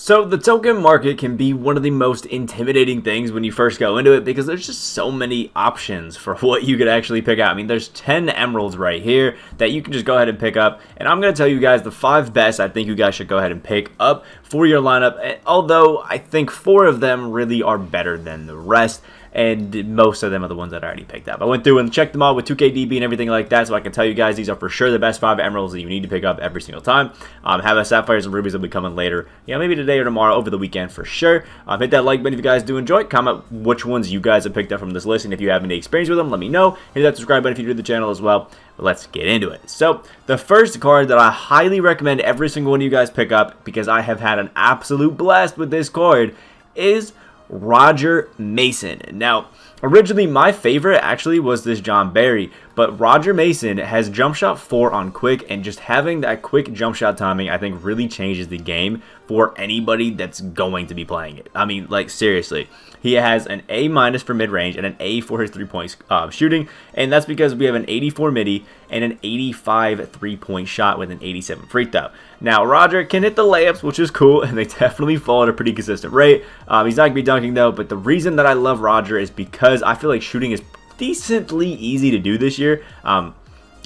So the token market can be one of the most intimidating things when you first go into it because there's just so many options for what you could actually pick out. I mean, there's 10 emeralds right here that you can just go ahead and pick up. And I'm going to tell you guys the 5 best I think you guys should go ahead and pick up for your lineup. Although I think 4 of them really are better than the rest. And most of them are the ones that I already picked up. I went through and checked them all with 2KDB and everything like that, so I can tell you guys these are for sure the best 5 emeralds that you need to pick up every single time. Have sapphires and rubies will be coming later. Yeah, maybe today or tomorrow over the weekend for sure. Hit that like button if you guys do enjoy it. Comment which ones you guys have picked up from this list, and if you have any experience with them, let me know. Hit that subscribe button if you're new to the channel as well. But let's get into it. So the first card that I highly recommend every single one of you guys pick up, because I have had an absolute blast with this card, is Roger Mason. Now, originally my favorite actually was this John Barry, but Roger Mason has jump shot 4 on quick, and just having that quick jump shot timing I think really changes the game for anybody that's going to be playing it. I mean, like, seriously. He has an A- for mid-range and an A for his 3-point shooting, and that's because we have an 84 midi and an 85 3-point shot with an 87 free throw. Now, Roger can hit the layups, which is cool, and they definitely fall at a pretty consistent rate. He's not going to be dunking, though, but the reason that I love Roger is because I feel like shooting is decently easy to do this year. I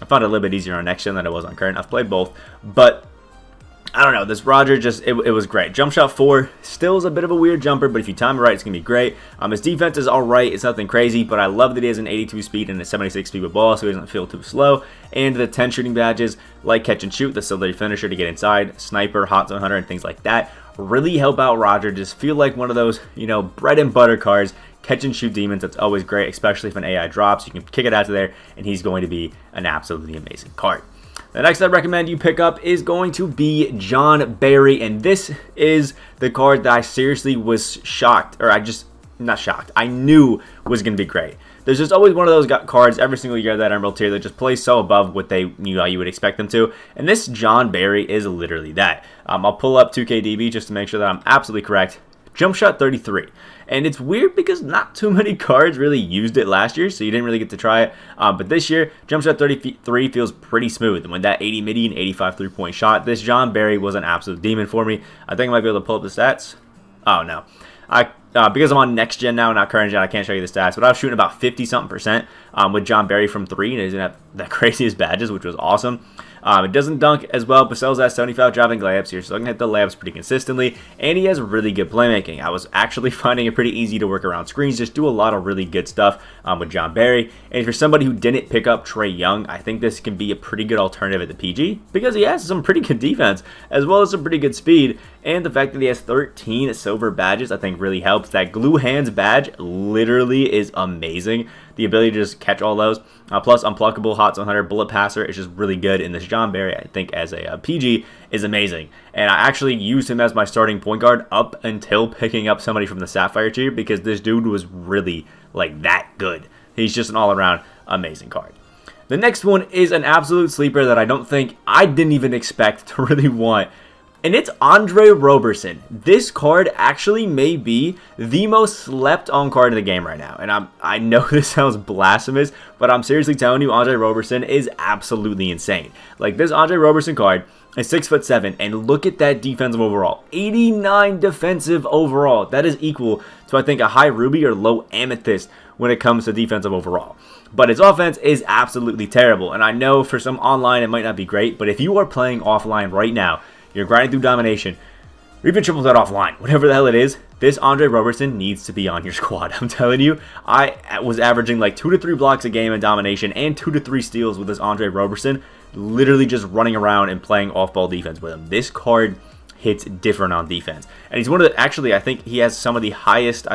found it a little bit easier on next gen than it was on current. I've played both, but I don't know, this Roger just, it was great. Jump shot 4, still is a bit of a weird jumper, but if you time it right, it's going to be great. His defense is alright, it's nothing crazy, but I love that he has an 82 speed and a 76 speed with ball, so he doesn't feel too slow. And the 10 shooting badges, like catch and shoot, the celebrity finisher to get inside, sniper, hot zone hunter, and things like that, really help out Roger. Just feel like one of those, you know, bread and butter cards, catch and shoot demons. That's always great, especially if an AI drops. You can kick it out of there, and he's going to be an absolutely amazing card. The next I recommend you pick up is going to be John Barry, and this is the card that I seriously was shocked, or not shocked, I knew was going to be great. There's just always one of those cards every single year that Emerald tier that just plays so above what you would expect them to, and this John Barry is literally that. I'll pull up 2KDB just to make sure that I'm absolutely correct. Jump shot 33, and it's weird because not too many cards really used it last year, so you didn't really get to try it, but this year jump shot 33 feels pretty smooth, and with that 80 midi and 85 3-point shot, this John Barry was an absolute demon for me. I think I might be able to pull up the stats. Oh no, because I'm on next gen now, not current gen, I can't show you the stats, but I was shooting about 50-something% with John Barry from 3, and he didn't have the craziest badges, which was awesome. It doesn't dunk as well, but sells that 75 driving layups here, so I can hit the layups pretty consistently, and he has really good playmaking. I was actually finding it pretty easy to work around screens, just do a lot of really good stuff with John Barry. And if you're somebody who didn't pick up Trae Young, I think this can be a pretty good alternative at the PG, because he has some pretty good defense, as well as some pretty good speed, and the fact that he has 13 silver badges, I think really helps. That glue hands badge literally is amazing. The ability to just catch all those, plus unpluckable, hot zone hunter, bullet passer is just really good. And this John Barry, I think, as a PG, is amazing. And I actually used him as my starting point guard up until picking up somebody from the Sapphire tier, because this dude was really, like, that good. He's just an all-around amazing card. The next one is an absolute sleeper that I didn't even expect to really want. And it's Andre Roberson. This card actually may be the most slept on card in the game right now. And I know this sounds blasphemous, but I'm seriously telling you, Andre Roberson is absolutely insane. Like, this Andre Roberson card is 6'7", and look at that defensive overall. 89 defensive overall. That is equal to, I think, a high ruby or low amethyst when it comes to defensive overall. But his offense is absolutely terrible. And I know for some online it might not be great, but if you are playing offline right now, you're grinding through domination, or even triple threat offline, whatever the hell it is, this Andre Roberson needs to be on your squad. I'm telling you, I was averaging like 2 to 3 blocks a game in domination and 2 to 3 steals with this Andre Roberson, literally just running around and playing off-ball defense with him. This card hits different on defense. And he's one of the, actually, I think he has some of the highest,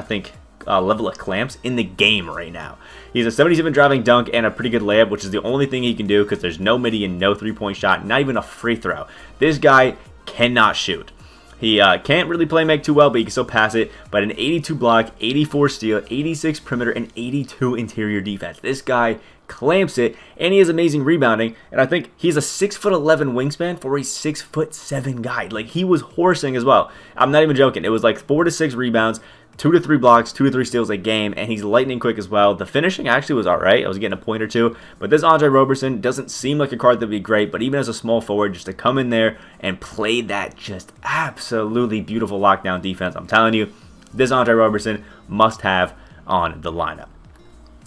level of clamps in the game right now. He has a 77 driving dunk and a pretty good layup, which is the only thing he can do because there's no midi and no 3-point shot, not even a free throw. This guy cannot shoot. He can't really play make too well, but he can still pass it. But an 82 block, 84 steal, 86 perimeter, and 82 interior defense. This guy clamps it, and he has amazing rebounding. And I think he's a 6'11" wingspan for a 6'7" guy. Like, he was horsing as well. I'm not even joking. It was like 4 to 6 rebounds, 2 to 3 blocks, 2 to 3 steals a game, and he's lightning quick as well. The finishing actually was alright. I was getting a point or two, but this Andre Roberson doesn't seem like a card that would be great, but even as a small forward, just to come in there and play that just absolutely beautiful lockdown defense, I'm telling you, this Andre Roberson must have on the lineup.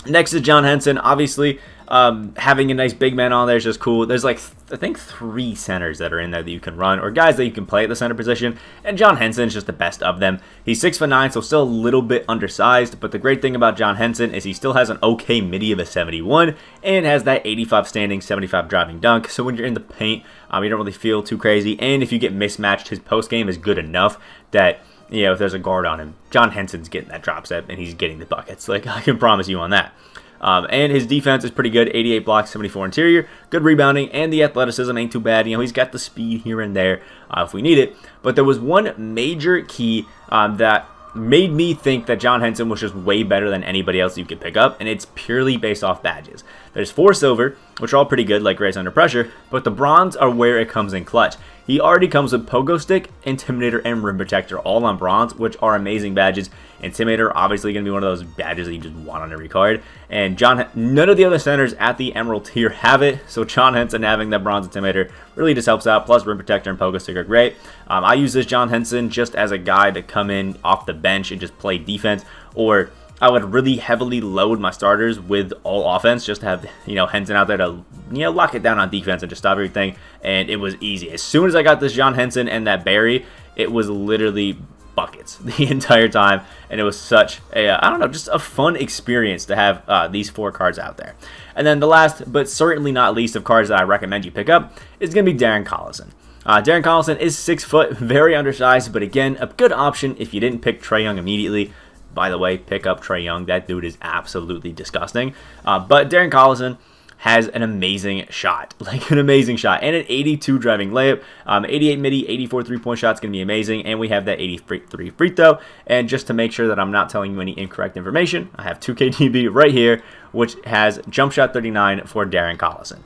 Next is John Henson. Obviously, having a nice big man on there is just cool. There's like, I think 3 centers that are in there that you can run, or guys that you can play at the center position, and John Henson is just the best of them. He's 6'9", so still a little bit undersized, but the great thing about John Henson is he still has an okay midi of a 71, and has that 85 standing, 75 driving dunk, so when you're in the paint, you don't really feel too crazy, and if you get mismatched, his post game is good enough that, you know, if there's a guard on him, John Henson's getting that drop step, and he's getting the buckets. Like, I can promise you on that. And his defense is pretty good, 88 blocks, 74 interior, good rebounding, and the athleticism ain't too bad. You know, he's got the speed here and there if we need it. But there was one major key that made me think that John Henson was just way better than anybody else you could pick up, and it's purely based off badges. There's 4 silver, which are all pretty good, like Grace Under Pressure, but the bronze are where it comes in clutch. He already comes with Pogo Stick, Intimidator, and Rim Protector, all on bronze, which are amazing badges. Intimidator, obviously going to be one of those badges that you just want on every card. And none of the other centers at the Emerald tier have it, so John Henson having that bronze Intimidator really just helps out. Plus, Rim Protector and Pogo Stick are great. I use this John Henson just as a guy to come in off the bench and just play defense, or I would really heavily load my starters with all offense just to have, you know, Henson out there to, you know, lock it down on defense and just stop everything. And it was easy. As soon as I got this John Henson and that Barry, it was literally buckets the entire time. And it was such a, I don't know, just a fun experience to have these 4 cards out there. And then the last, but certainly not least of cards that I recommend you pick up is going to be Darren Collison. Darren Collison is 6 foot, very undersized, but again, a good option if you didn't pick Trae Young immediately. By the way, pick up Trae Young. That dude is absolutely disgusting. But Darren Collison has an amazing shot. Like, an amazing shot. And an 82 driving layup. 88 midi, 84 three-point shot's going to be amazing. And we have that 83 free throw. And just to make sure that I'm not telling you any incorrect information, I have 2KDB right here, which has jump shot 39 for Darren Collison.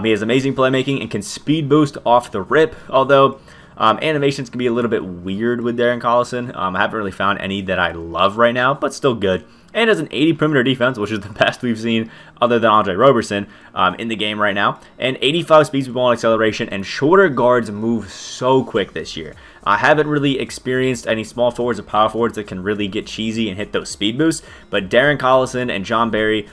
He has amazing playmaking and can speed boost off the rip, although animations can be a little bit weird with Darren Collison. I haven't really found any that I love right now, but still good. And has an 80 perimeter defense, which is the best we've seen other than Andre Roberson in the game right now. And 85 speed with ball and acceleration, and shorter guards move so quick this year. I haven't really experienced any small forwards or power forwards that can really get cheesy and hit those speed boosts, but Darren Collison and John Barry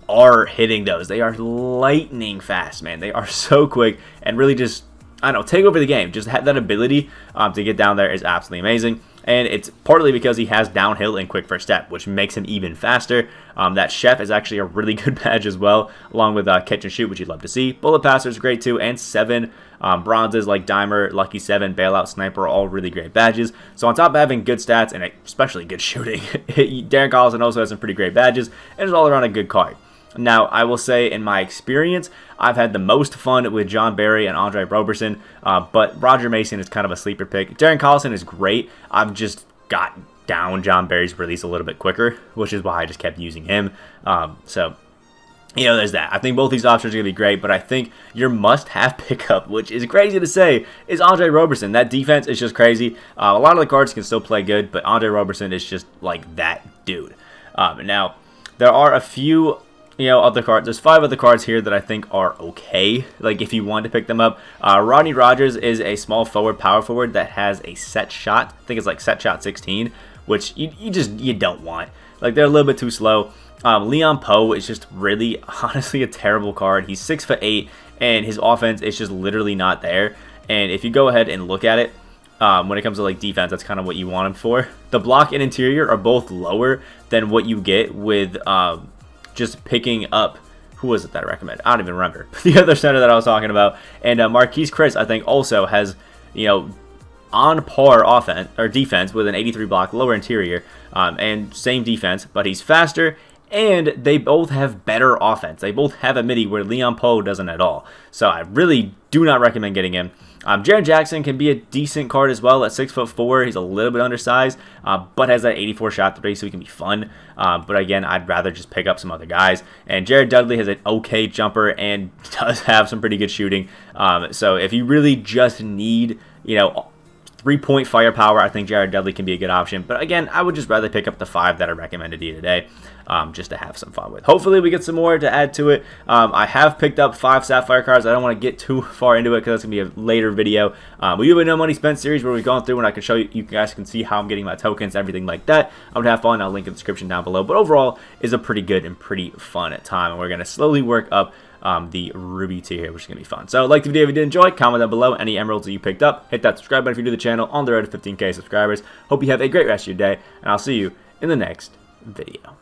are hitting those. They are lightning fast, man. They are so quick and really just, I don't know, take over the game. Just have that ability to get down there is absolutely amazing. And it's partly because he has downhill and quick first step, which makes him even faster. That Chef is actually a really good badge as well, along with Catch and Shoot, which you'd love to see. Bullet Passer is great too, and 7 bronzes like Dimer, Lucky 7, Bailout Sniper are all really great badges. So on top of having good stats and especially good shooting, Darren Collison also has some pretty great badges, and is all around a good card. Now, I will say, in my experience, I've had the most fun with John Barry and Andre Roberson, but Roger Mason is kind of a sleeper pick. Darren Collison is great. I've just got down John Barry's release a little bit quicker, which is why I just kept using him. So, you know, there's that. I think both these options are going to be great, but I think your must-have pickup, which is crazy to say, is Andre Roberson. That defense is just crazy. A lot of the cards can still play good, but Andre Roberson is just like that dude. Now, there are a few, you know, other cards. There's 5 other cards here that I think are okay, like if you want to pick them up. Rodney Rogers is a small forward, power forward that has a set shot. I think it's like set shot 16, which you don't want. Like, they're a little bit too slow. Leon Poe is just really, honestly, a terrible card. He's 6'8", and his offense is just literally not there. And if you go ahead and look at it, when it comes to like defense, that's kind of what you want him for. The block and interior are both lower than what you get with just picking up, who was it that I recommended? I don't even remember. The other center that I was talking about. And Marquise Chris, I think, also has, you know, on par offense or defense with an 83 block, lower interior, and same defense, but he's faster, and they both have better offense. They both have a midi where Leon Poe doesn't at all. So I really do not recommend getting him. Jaren Jackson can be a decent card as well at 6'4". He's a little bit undersized, but has that 84 shot 3, so he can be fun. But again, I'd rather just pick up some other guys. And Jared Dudley has an okay jumper and does have some pretty good shooting. So if you really just need, you know, 3-point firepower, I think Jared Dudley can be a good option. But again, I would just rather pick up the 5 that I recommended to you today, just to have some fun with. Hopefully we get some more to add to it. I have picked up 5 Sapphire cards. I don't want to get too far into it because that's going to be a later video. We do have a No Money Spent series where we've gone through and I can show you, you guys can see how I'm getting my tokens, everything like that. I'm going to have fun. I'll link in the description down below. But overall, is a pretty good and pretty fun time. And we're going to slowly work up the ruby tier here, which is going to be fun. So like the video if you did enjoy, comment down below any emeralds that you picked up. Hit that subscribe button if you're new to the channel on the road to 15K subscribers. Hope you have a great rest of your day, and I'll see you in the next video.